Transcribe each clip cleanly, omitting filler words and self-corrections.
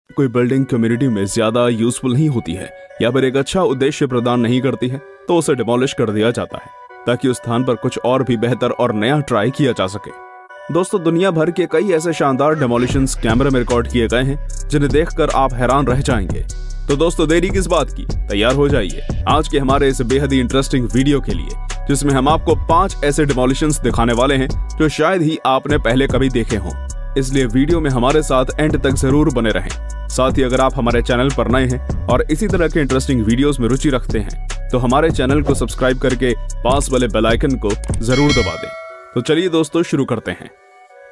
कोई building community में ज्यादा यूजफुल नहीं होती है या फिर एक अच्छा उद्देश्य प्रदान नहीं करती है तो उसे डिमोलिश कर दिया जाता है ताकि उस स्थान पर कुछ और भी बेहतर और नया ट्राई किया जा सके। दोस्तों, दुनिया भर के कई ऐसे शानदार डिमोलिशंस कैमरे में रिकॉर्ड किए गए हैं जिन्हें देखकर आप हैरान रह जाएंगे। तो दोस्तों, देरी किस बात की, तैयार हो जाइए आज के हमारे इस बेहद ही इंटरेस्टिंग वीडियो के लिए, जिसमें हम आपको 5 ऐसे डिमोलिशंस दिखाने वाले हैं जो शायद ही आपने पहले कभी देखे हों। इसलिए वीडियो में हमारे साथ एंड तक जरूर बने रहें। साथ ही अगर आप हमारे चैनल पर नए हैं और इसी तरह के इंटरेस्टिंग वीडियोस में रुचि रखते हैं तो हमारे चैनल को सब्सक्राइब करके पास वाले बेल आइकन को जरूर दबा दें। तो चलिए दोस्तों, शुरू करते हैं।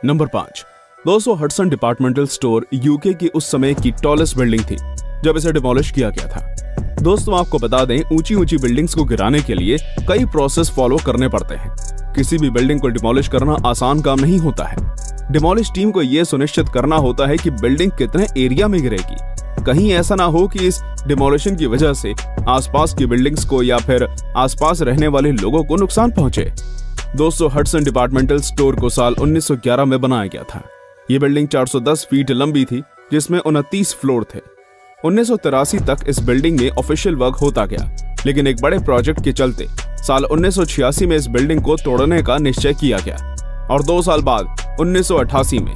नंबर 5, दोस्तों, हडसन डिपार्टमेंटल स्टोर यूके की उस समय की टॉलेस्ट बिल्डिंग थी जब इसे डिमोलिश किया गया था। दोस्तों, आपको बता दें, ऊंची ऊंची बिल्डिंग्स को गिराने के लिए कई प्रोसेस फॉलो करने पड़ते हैं। किसी भी बिल्डिंग को डिमोलिश करना आसान काम नहीं होता है। डिमोलिश टीम को यह सुनिश्चित करना होता है कि बिल्डिंग कितने एरिया में गिरेगी। कहीं ऐसा ना हो कि इस डिमोलिशन की वजह से आसपास की बिल्डिंग्स को या फिर आसपास रहने वाले लोगों को नुकसान पहुंचे। दोस्तों, हडसन डिपार्टमेंटल स्टोर को साल 1911 में बनाया गया था। ये बिल्डिंग 410 फीट लंबी थी जिसमें 29 फ्लोर थे। 1983 तक इस बिल्डिंग में ऑफिशियल वर्क होता गया, लेकिन एक बड़े प्रोजेक्ट के चलते साल 1986 में इस बिल्डिंग को तोड़ने का निश्चय किया गया और 2 साल बाद 1988 में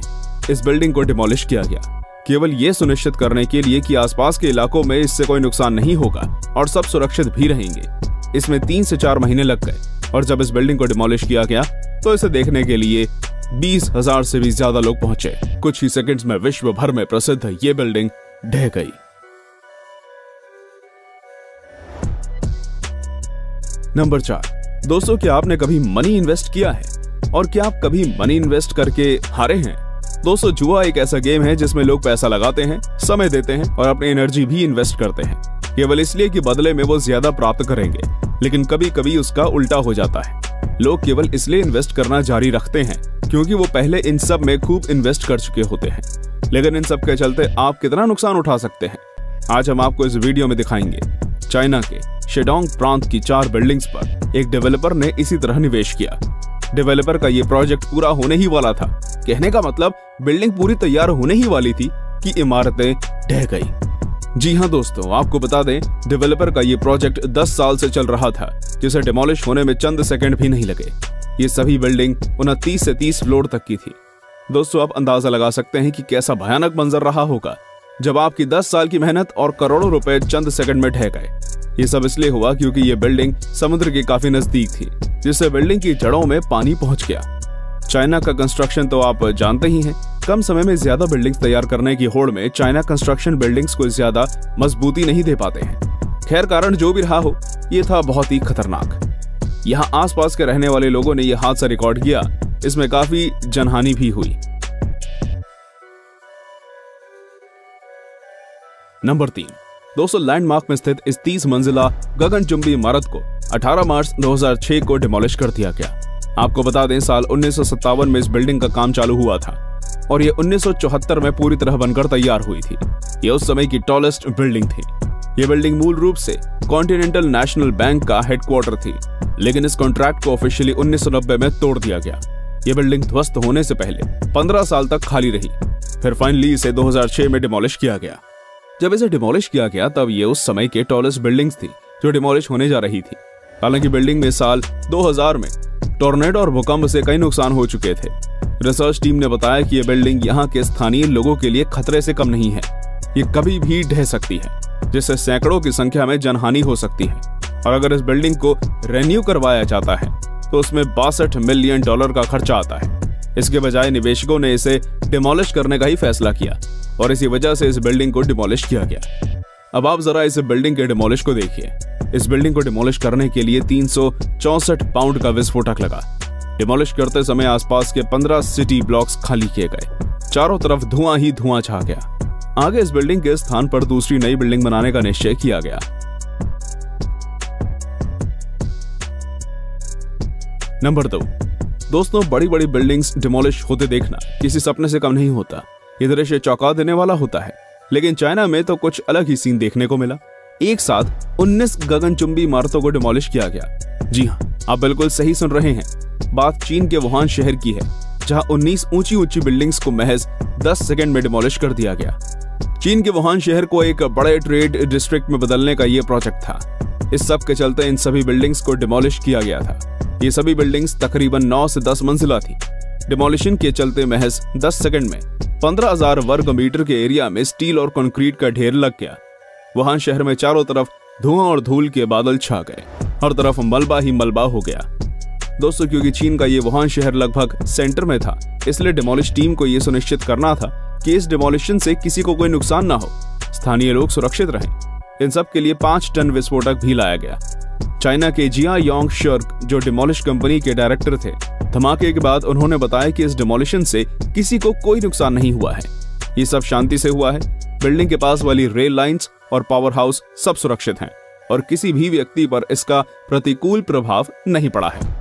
इस बिल्डिंग को डिमोलिश किया गया, केवल ये सुनिश्चित करने के लिए कि आसपास के इलाकों में इससे कोई नुकसान नहीं होगा और सब सुरक्षित भी रहेंगे। इसमें 3 से 4 महीने लग गए और जब इस बिल्डिंग को डिमोलिश किया गया तो इसे देखने के लिए 20,000 से भी ज्यादा लोग पहुंचे। कुछ ही सेकंड्स में विश्व भर में प्रसिद्ध ये बिल्डिंग ढह गई। नंबर 4, दोस्तों, क्या आपने कभी मनी इन्वेस्ट किया है और क्या आप कभी मनी इन्वेस्ट करके हारे हैं? दोस्तों, जुआ एक ऐसा गेम है जिसमें लोग पैसा लगाते हैं, समय देते हैं और अपनी एनर्जी भी इन्वेस्ट करते हैं, केवल इसलिए कि बदले में वो ज्यादा प्राप्त करेंगे। लेकिन कभी कभी उसका उल्टा हो जाता है। लोग केवल इसलिए इन्वेस्ट करना जारी रखते हैं क्योंकि वो पहले इन सब में खूब इन्वेस्ट कर चुके होते हैं, लेकिन इन सब के चलते आप कितना नुकसान उठा सकते हैं, आज हम आपको इस वीडियो में दिखाएंगे। चाइना के शेडोंग प्रांत की 4 बिल्डिंग्स पर एक डेवलपर ने इसी तरह निवेश किया। डेवलपर का ये प्रोजेक्ट पूरा होने ही वाला था। कहने का मतलब, बिल्डिंग पूरी तैयार होने ही वाली थी कि इमारतें ढह गई। जी हाँ दोस्तों, आपको बता दें, डेवलपर का ये प्रोजेक्ट 10 साल से चल रहा था, जिसे डिमोलिश होने में चंद सेकंड भी नहीं लगे। ये सभी बिल्डिंग 29 से 30 फ्लोर तक की थी। दोस्तों, आप अंदाजा लगा सकते हैं कि कैसा भयानक मंजर रहा होगा जब आपकी 10 साल की मेहनत और करोड़ों रुपए चंद सेकंड में ढह गए। ये सब इसलिए हुआ क्योंकि ये बिल्डिंग समुद्र के काफी नजदीक थी, जिससे बिल्डिंग की जड़ों में पानी पहुंच गया। चाइना का कंस्ट्रक्शन तो आप जानते ही हैं। कम समय में ज्यादा बिल्डिंग्स तैयार करने की होड़ में चाइना कंस्ट्रक्शन बिल्डिंग्स को ज्यादा मजबूती नहीं दे पाते हैं। खैर, कारण जो भी रहा हो, ये था बहुत ही खतरनाक। यहाँ आसपास के रहने वाले लोगों ने यह हादसा रिकॉर्ड किया। इसमें काफी जनहानि भी हुई। नंबर 3, दोस्तों, लैंडमार्क में स्थित इस 30 मंजिला गगनचुंबी इमारत को 18 मार्च 2006 को डिमोलिश कर दिया गया। आपको बता दें, साल 1957 में इस बिल्डिंग का काम चालू हुआ था और ये 1974 में पूरी तरह बनकर तैयार हुई थी। ये उस समय की टॉलेस्ट बिल्डिंग थी। ये बिल्डिंग मूल रूप से कॉन्टिनेंटल नेशनल बैंक का हेडक्वार्टर थी, लेकिन इस कॉन्ट्रैक्ट को ऑफिशियली 1990 में तोड़ दिया गया। ये बिल्डिंग ध्वस्त होने से पहले 15 साल तक खाली रही, फिर फाइनली इसे 2006 में डिमोलिश किया गया। जब इसे डिमोलिश किया गया तब ये उस समय के टॉलेस्ट बिल्डिंग्स थी जो डिमोलिश होने जा रही थी। हालांकि बिल्डिंग में साल 2000 में टॉर्नेडो और भूकंप से कई नुकसान हो चुके थे। रिसर्च टीम ने बताया कि ये बिल्डिंग यहाँ के स्थानीय लोगों के लिए खतरे से कम नहीं है। ये कभी भी ढह सकती है, जिससे सैकड़ों की संख्या में जनहानि हो सकती है। और अगर इस बिल्डिंग को रेन्यू करवाया जाता है तो उसमें $62 मिलियन का खर्चा आता है। इसके बजाय निवेशकों ने इसे डिमोलिश करने का ही फैसला किया और इसी वजह से इस बिल्डिंग को डिमोलिश किया गया। अब आप जरा इस बिल्डिंग के डिमोलिश को देखिए। इस बिल्डिंग को डिमोलिश करने के लिए 364 पाउंड का विस्फोटक लगा। डिमोलिश करते समय आसपास के 15 सिटी ब्लॉक्स खाली किए गए। चारों तरफ धुआं ही धुआं छा गया। आगे इस बिल्डिंग के स्थान पर दूसरी नई बिल्डिंग बनाने का निश्चय किया गया। नंबर 2, दोस्तों, बड़ी बड़ी बिल्डिंग्स डिमोलिश होते देखना किसी सपने से कम नहीं होता। ये दृश्य चौंका देने वाला होता है, लेकिन चाइना में तो कुछ अलग ही सीन देखने को मिला। एक साथ 19 गगनचुंबी इमारतों को डिमोलिश किया गया। जी हाँ, आप बिल्कुल सही सुन रहे हैं। बात चीन के वुहान शहर की है, जहां 19 ऊंची ऊंची बिल्डिंग्स को महज 10 सेकंड में डिमोलिश कर दिया गया। चीन के वुहान शहर को एक बड़े ट्रेड डिस्ट्रिक्ट में बदलने का ये प्रोजेक्ट था। इस सब के चलते इन सभी बिल्डिंग्स को डिमोलिश किया गया था। ये सभी बिल्डिंग्स तकरीबन 9 से 10 मंजिला थी। डिमोलिशन के चलते महज 10 सेकंड में 15,000 वर्ग मीटर के एरिया में स्टील और कंक्रीट का ढेर लग गया। वुहान शहर में चारों तरफ धुआं और धूल के बादल छा गए। हर तरफ मलबा ही मलबा हो गया। दोस्तों, क्योंकि चीन का ये वुहान शहर लगभग सेंटर में था, इसलिए डिमोलिश टीम को ये सुनिश्चित करना था कि इस डिमोलिशन से किसी को कोई नुकसान ना हो, स्थानीय लोग सुरक्षित रहें। इन सब के लिए 5 टन विस्फोटक भी लाया गया। चाइना के जिया योंग शर्क, जो डिमोलिश कंपनी के डायरेक्टर थे, धमाके के बाद उन्होंने बताया कि इस डिमोलिशन से किसी को कोई नुकसान नहीं हुआ है। ये सब शांति से हुआ है। बिल्डिंग के पास वाली रेल लाइंस और पावर हाउस सब सुरक्षित हैं और किसी भी व्यक्ति पर इसका प्रतिकूल प्रभाव नहीं पड़ा है।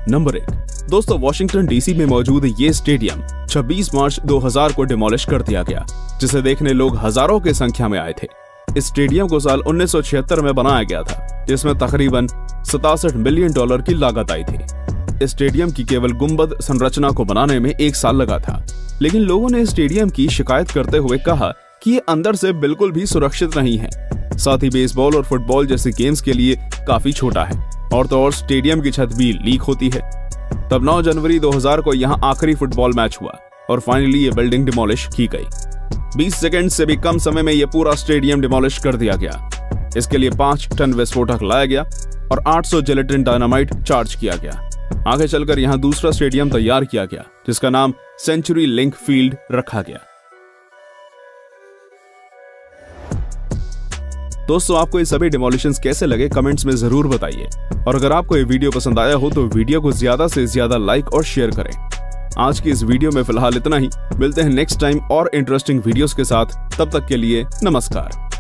नंबर 1। दोस्तों, वॉशिंगटन डीसी में मौजूद ये स्टेडियम 26 मार्च 2000 को डिमोलिश कर दिया गया, जिसे देखने लोग हजारों की संख्या में आए थे। इस स्टेडियम को साल 1976 में बनाया गया था, जिसमें तकरीबन $67 मिलियन की लागत आई थी। इस स्टेडियम की केवल गुंबद संरचना को बनाने में 1 साल लगा था, लेकिन लोगों ने स्टेडियम की शिकायत करते हुए कहा कि ये अंदर से बिल्कुल भी सुरक्षित नहीं है। साथ ही बेसबॉल और फुटबॉल जैसे गेम्स के लिए काफी छोटा है, और तो और स्टेडियम की छत भी लीक होती है। तब 9 जनवरी 2000 को यहाँ आखिरी फुटबॉल मैच हुआ और फाइनली ये बिल्डिंग डिमोलिश की गई। 20 सेकंड से भी कम समय में ये पूरा स्टेडियम डिमोलिश कर दिया गया। इसके लिए 5 टन विस्फोटक लाया गया और 800 जिलेटिन डायनामाइट चार्ज किया गया। आगे चलकर यहाँ दूसरा स्टेडियम तैयार किया गया, जिसका नाम सेंचुरी लिंक फील्ड रखा गया। दोस्तों, आपको ये सभी डिमोलिशंस कैसे लगे कमेंट्स में जरूर बताइए, और अगर आपको ये वीडियो पसंद आया हो तो वीडियो को ज्यादा से ज्यादा लाइक और शेयर करें। आज की इस वीडियो में फिलहाल इतना ही। मिलते हैं नेक्स्ट टाइम और इंटरेस्टिंग वीडियोस के साथ। तब तक के लिए नमस्कार।